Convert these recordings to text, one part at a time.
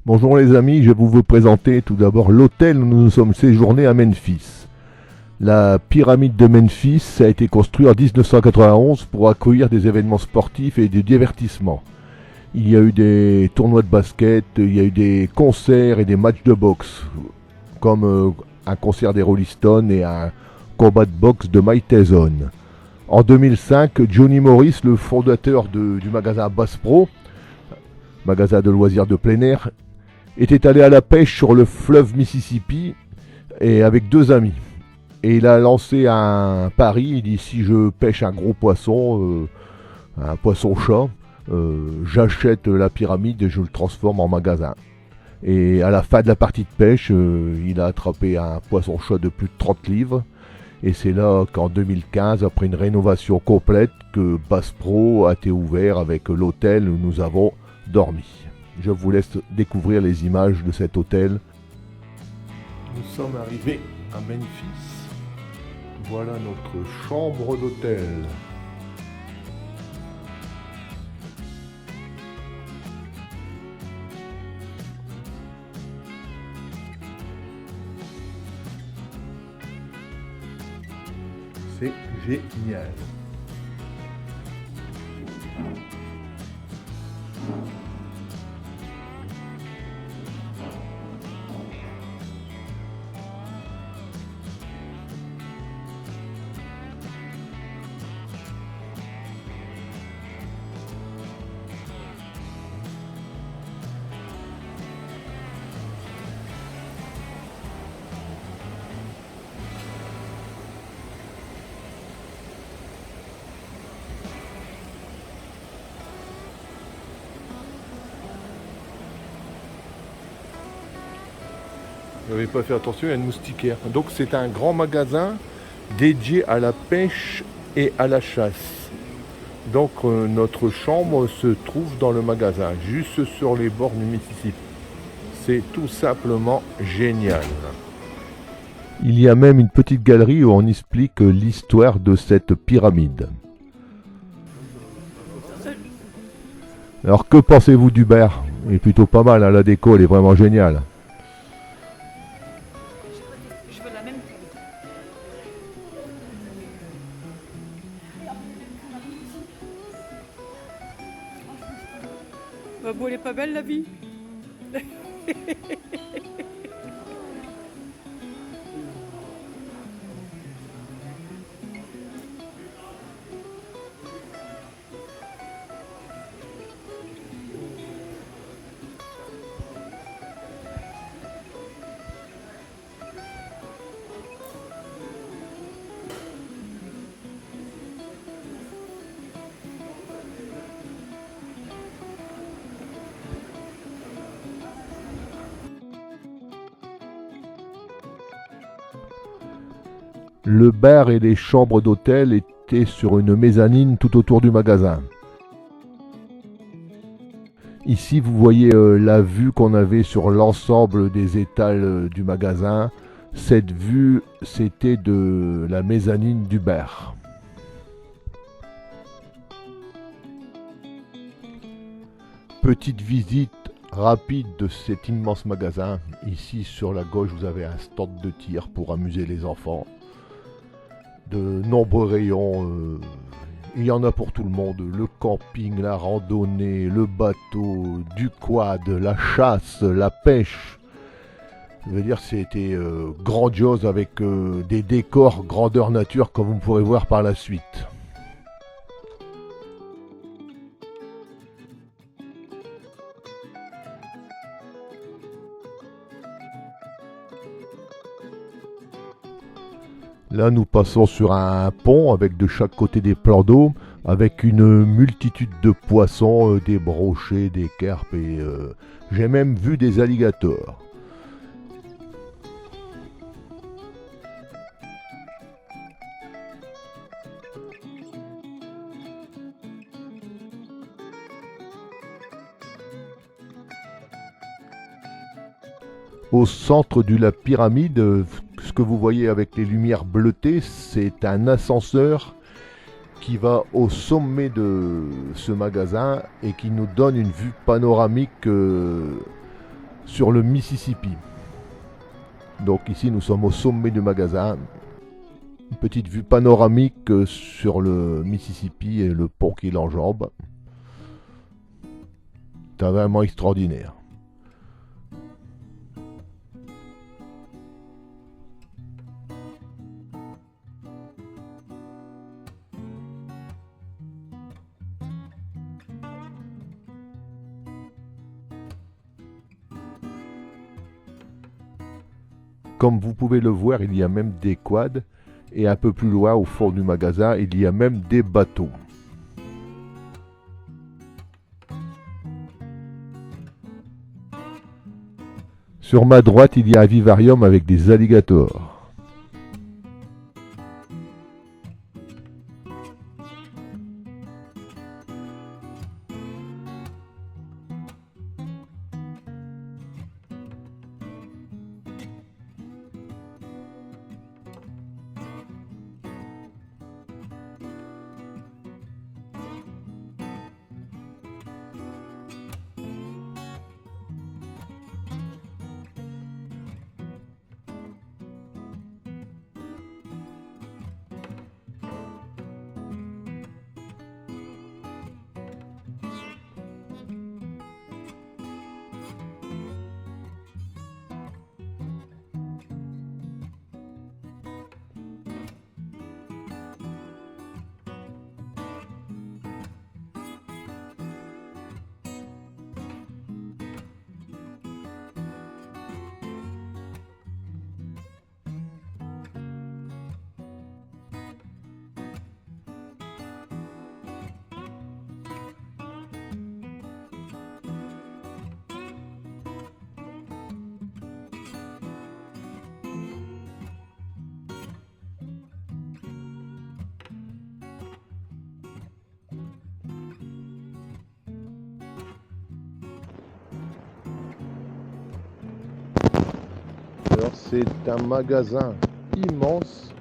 Bonjour les amis, je vais vous présenter tout d'abord l'hôtel où nous nous sommes séjournés à Memphis. La pyramide de Memphis a été construite en 1991 pour accueillir des événements sportifs et du divertissement. Il y a eu des tournois de basket, il y a eu des concerts et des matchs de boxe, comme un concert des Rolling Stones et un combat de boxe de Mike Tyson. En 2005, Johnny Morris, le fondateur du magasin Bass Pro, magasin de loisirs de plein air, était allé à la pêche sur le fleuve Mississippi et avec deux amis. Et il a lancé un pari, il dit si je pêche un gros poisson, un poisson-chat, j'achète la pyramide et je le transforme en magasin. Et à la fin de la partie de pêche, il a attrapé un poisson-chat de plus de 30 livres. Et c'est là qu'en 2015, après une rénovation complète, que Bass Pro a été ouvert avec l'hôtel où nous avons dormi. Je vous laisse découvrir les images de cet hôtel. Nous sommes arrivés à Memphis. Voilà notre chambre d'hôtel. C'est génial. Je n'avais pas fait attention, il y a une moustiquaire. Donc c'est un grand magasin dédié à la pêche et à la chasse. Donc notre chambre se trouve dans le magasin, juste sur les bords du Mississippi. C'est tout simplement génial. Il y a même une petite galerie où on explique l'histoire de cette pyramide. Alors que pensez-vous du bar? Il est plutôt pas mal, hein, la déco elle est vraiment géniale. Je veux la même. Bah bon, elle est pas belle la vie. Le bar et les chambres d'hôtel étaient sur une mezzanine tout autour du magasin. Ici, vous voyez la vue qu'on avait sur l'ensemble des étals du magasin. Cette vue, c'était de la mezzanine du bar. Petite visite rapide de cet immense magasin. Ici, sur la gauche, vous avez un stand de tir pour amuser les enfants. De nombreux rayons, il y en a pour tout le monde, le camping, la randonnée, le bateau, du quad, la chasse, la pêche. Je veux dire, c'était grandiose avec des décors grandeur nature comme vous pourrez voir par la suite. Là, nous passons sur un pont avec de chaque côté des plans d'eau, avec une multitude de poissons, des brochets, des carpes et j'ai même vu des alligators. Au centre de la pyramide, ce que vous voyez avec les lumières bleutées, c'est un ascenseur qui va au sommet de ce magasin et qui nous donne une vue panoramique sur le Mississippi. Donc ici nous sommes au sommet du magasin. Une petite vue panoramique sur le Mississippi et le pont qui l'enjambe. C'est vraiment extraordinaire. Comme vous pouvez le voir, il y a même des quads et un peu plus loin au fond du magasin, il y a même des bateaux. Sur ma droite, il y a un vivarium avec des alligators. Alors c'est un magasin immense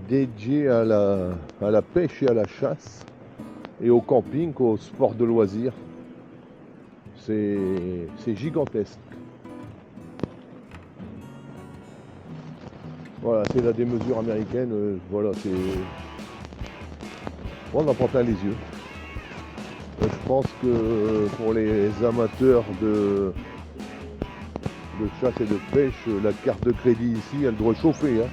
dédié à la pêche et à la chasse et au camping, au sport de loisirs. C'est gigantesque. Voilà, c'est la démesure américaine. Voilà, c'est... On en prend plein les yeux. Je pense que pour les amateurs de chasse et de pêche, la carte de crédit ici, elle doit chauffer. Hein.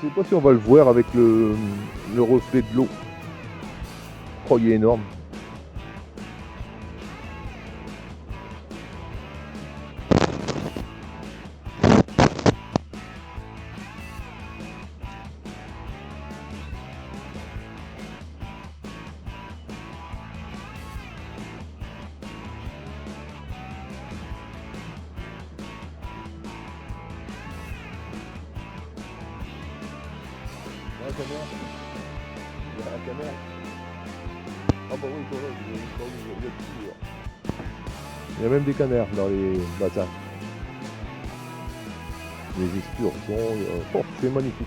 Je sais pas si on va le voir avec le reflet de l'eau. Oh, il est énorme. La caméra. Il y a la caméra. Ah bah oui, il y a même des canards dans les bassins. Les esturgeons. Oh, c'est magnifique.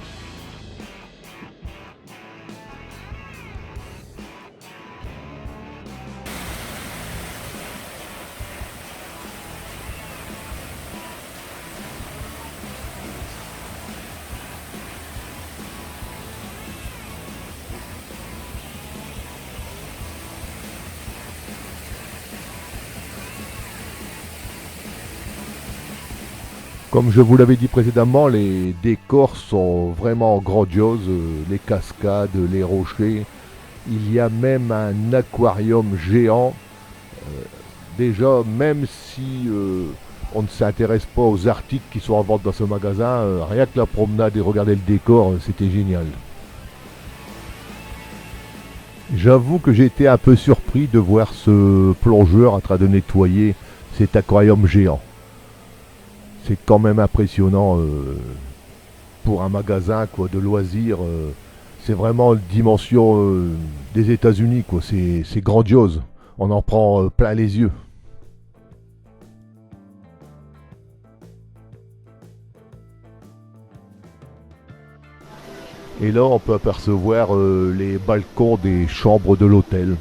Comme je vous l'avais dit précédemment, les décors sont vraiment grandioses, les cascades, les rochers. Il y a même un aquarium géant. Déjà, même si on ne s'intéresse pas aux articles qui sont en vente dans ce magasin, rien que la promenade et regarder le décor, c'était génial. J'avoue que j'ai été un peu surpris de voir ce plongeur en train de nettoyer cet aquarium géant. C'est quand même impressionnant pour un magasin quoi, de loisirs. C'est vraiment une dimension des États-Unis, quoi. C'est grandiose. On en prend plein les yeux. Et là, on peut apercevoir les balcons des chambres de l'hôtel.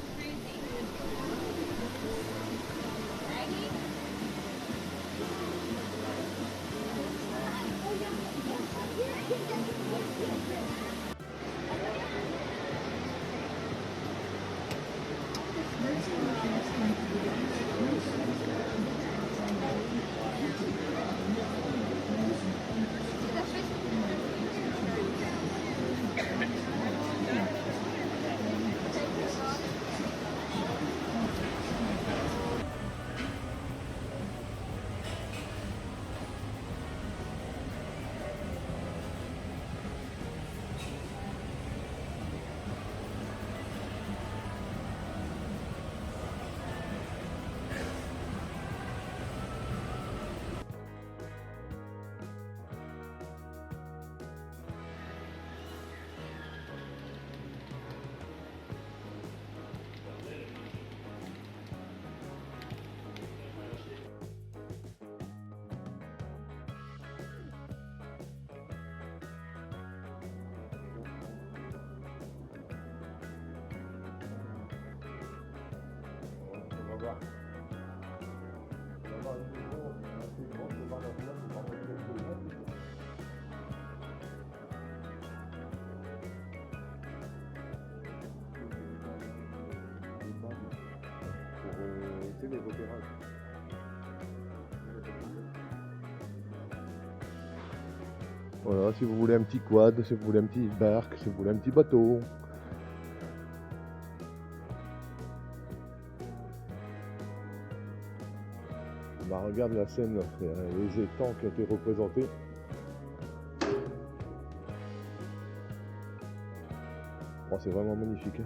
Voilà, si vous voulez un petit quad, si vous voulez un petit barque, si vous voulez un petit bateau. Bah, regarde la scène, les étangs qui ont été représentés. Oh, c'est vraiment magnifique.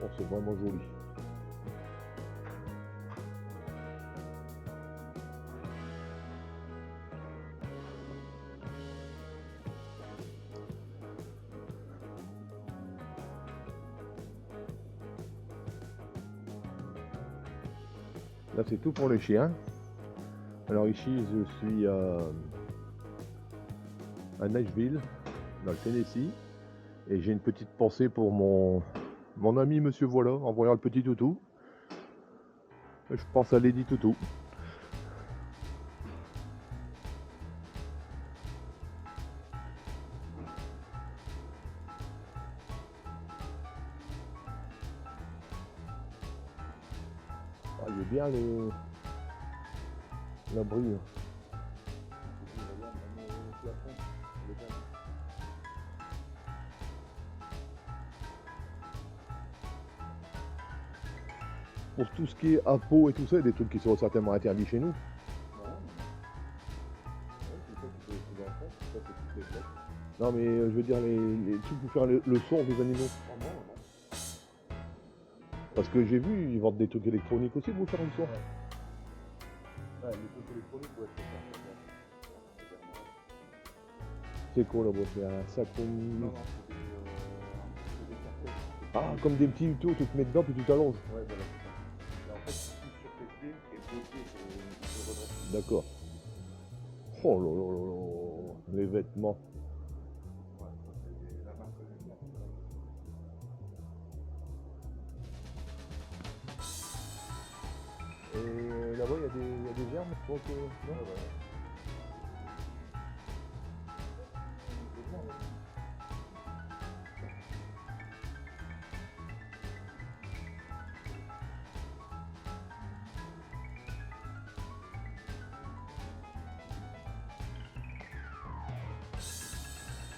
Oh, c'est vraiment joli. Là, c'est tout pour les chiens. Alors ici, je suis à Nashville, dans le Tennessee. Et j'ai une petite pensée pour mon ami Monsieur Voilà, en voyant le petit toutou. Je pense à Lady Toutou. Ah, il est bien l'abri. Pour tout ce qui est appôt et tout ça, il y a des trucs qui sont certainement interdits chez nous. Non mais je veux dire les trucs pour faire le son des animaux. Parce que j'ai vu, ils vendent des trucs électroniques aussi pour faire le son. Ouais, les trucs électroniques, ouais, c'est quoi là-bas? C'est un sac comme... Ah, comme des petits tutos, tu te mets dedans puis tu t'allonges. Ouais, voilà. Et en fait, tu touches sur tes pieds et bloqué sur le redressement. D'accord. Oh là là là là, les vêtements. Ouais, ça c'est la marque de vêtements. Et là-bas, il y a des herbes, je crois que... Non, ouais.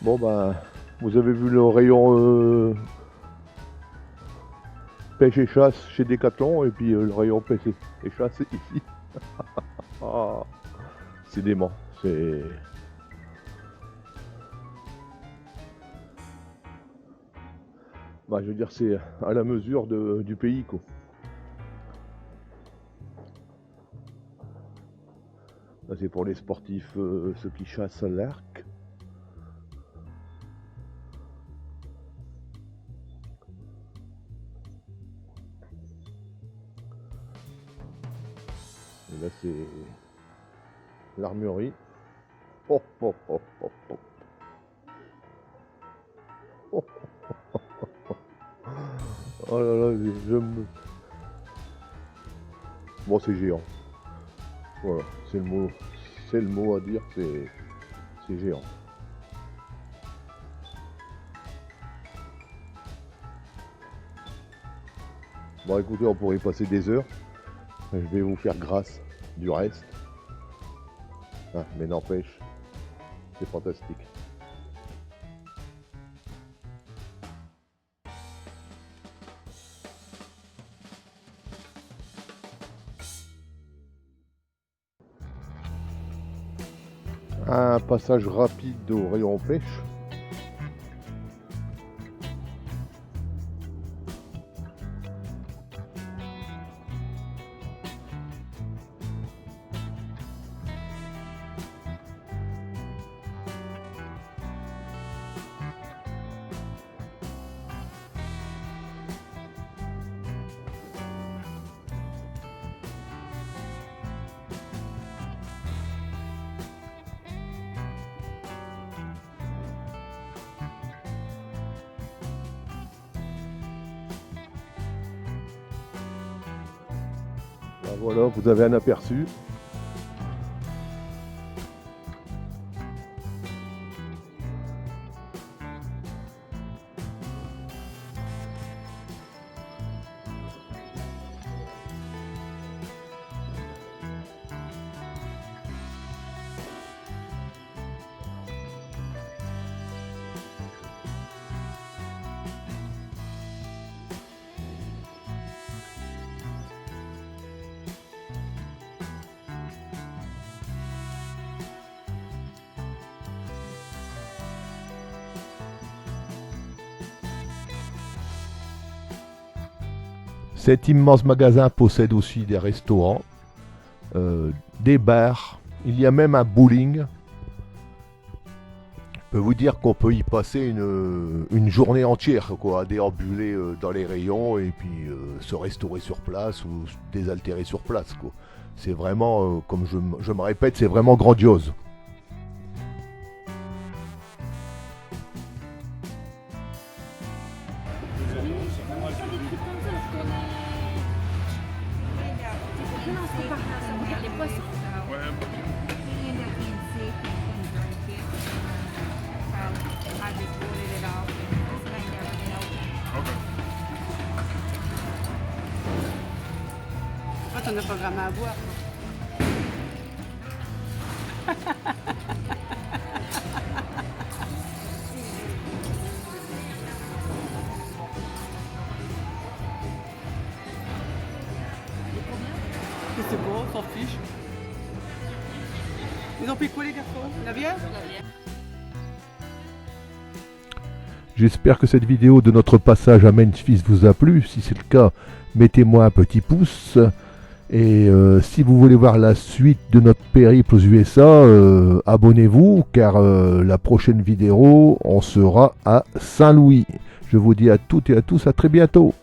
Bon bah, vous avez vu le rayon pêche et chasse chez Decathlon et puis le rayon pêche et chasse ici. Ah, c'est dément, c'est... Bah, je veux dire, c'est à la mesure du pays, quoi. Là, c'est pour les sportifs, ceux qui chassent à l'arc. Et là c'est l'armurerie. Oh, oh, oh, oh, oh. Oh, oh, oh, oh là là, je me... Bon, c'est géant. Voilà, c'est le mot à dire, c'est géant. Bon, écoutez, on pourrait y passer des heures. Je vais vous faire grâce du reste. Ah, mais n'empêche, c'est fantastique. Un passage rapide au rayon pêche. Ben voilà, vous avez un aperçu. Cet immense magasin possède aussi des restaurants, des bars, il y a même un bowling. Je peux vous dire qu'on peut y passer une journée entière, quoi, à déambuler dans les rayons et puis se restaurer sur place ou se désaltérer sur place, quoi. C'est vraiment, comme je me répète, c'est vraiment grandiose. Regarde les poissons. Pourquoi t'en as programmé à boire? C'est bon, on s'en fiche. Ils ont pris quoi les garçons? La bière? J'espère que cette vidéo de notre passage à Memphis vous a plu. Si c'est le cas, mettez-moi un petit pouce. Et si vous voulez voir la suite de notre périple aux USA, abonnez-vous car la prochaine vidéo, on sera à Saint-Louis. Je vous dis à toutes et à tous à très bientôt.